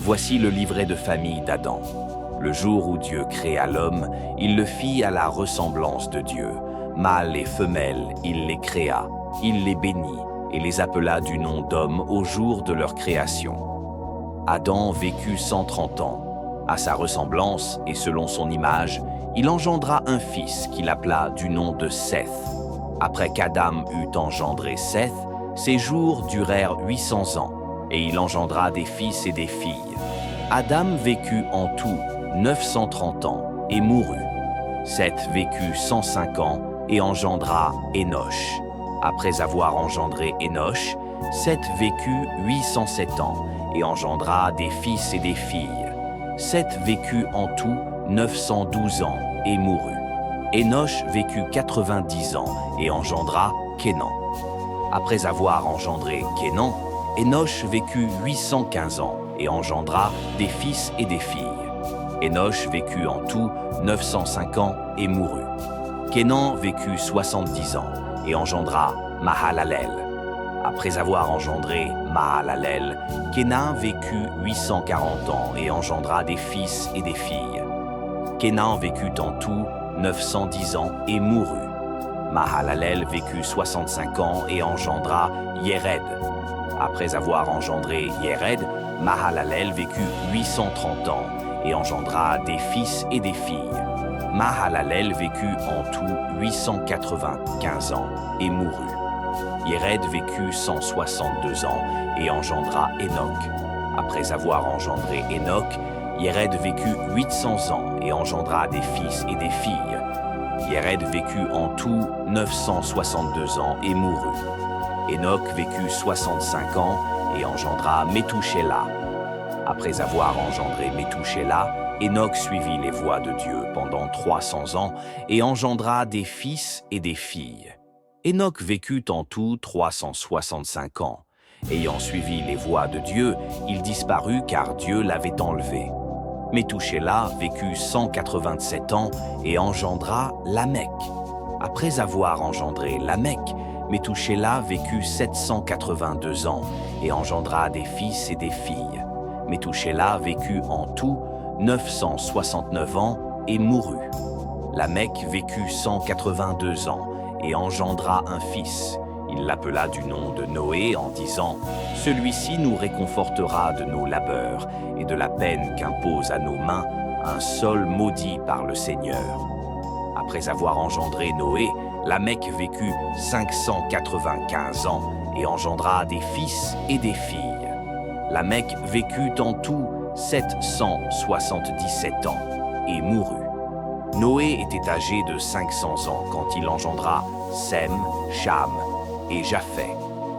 Voici le livret de famille d'Adam. Le jour où Dieu créa l'homme, il le fit à la ressemblance de Dieu. Mâle et femelle, il les créa, il les bénit et les appela du nom d'homme au jour de leur création. Adam vécut 130 ans. À sa ressemblance et selon son image, il engendra un fils qu'il appela du nom de Seth. Après qu'Adam eut engendré Seth, ses jours durèrent 800 ans, et il engendra des fils et des filles. Adam vécut en tout 930 ans et mourut. Seth vécut 105 ans et engendra Énoch. Après avoir engendré Énoch, Seth vécut 807 ans et engendra des fils et des filles. Seth vécut en tout 912 ans et mourut. Énoch vécut 90 ans et engendra Kénan. Après avoir engendré Kénan, Énoch vécut 815 ans et engendra des fils et des filles. Énoch vécut en tout 905 ans et mourut. Kénan vécut 70 ans et engendra Mahalalel. Après avoir engendré Mahalalel, Kénan vécut 840 ans et engendra des fils et des filles. Kénan vécut en tout 910 ans et mourut. Mahalalel vécut 65 ans et engendra Yéred. Après avoir engendré Yéred, Mahalalel vécut 830 ans et engendra des fils et des filles. Mahalalel vécut en tout 895 ans et mourut. Yéred vécut 162 ans et engendra Énoch. Après avoir engendré Énoch, Yéred vécut 800 ans et engendra des fils et des filles. Yéred vécut en tout 962 ans et mourut. Énoch vécut 65 ans et engendra Métouchéla. Après avoir engendré Métouchéla, Énoch suivit les voies de Dieu pendant 300 ans et engendra des fils et des filles. Énoch vécut en tout 365 ans. Ayant suivi les voies de Dieu, il disparut car Dieu l'avait enlevé. Métouchéla vécut 187 ans et engendra Lamech. Après avoir engendré Lamech, Métouchéla vécut 782 ans et engendra des fils et des filles. Métouchéla vécut en tout 969 ans et mourut. Lamech vécut 182 ans et engendra un fils. Il l'appela du nom de Noé en disant « Celui-ci nous réconfortera de nos labeurs et de la peine qu'impose à nos mains un sol maudit par le Seigneur. » Après avoir engendré Noé, Lamech vécut 595 ans et engendra des fils et des filles. Lamech vécut en tout 777 ans et mourut. Noé était âgé de 500 ans quand il engendra Sem, Cham et Japheth.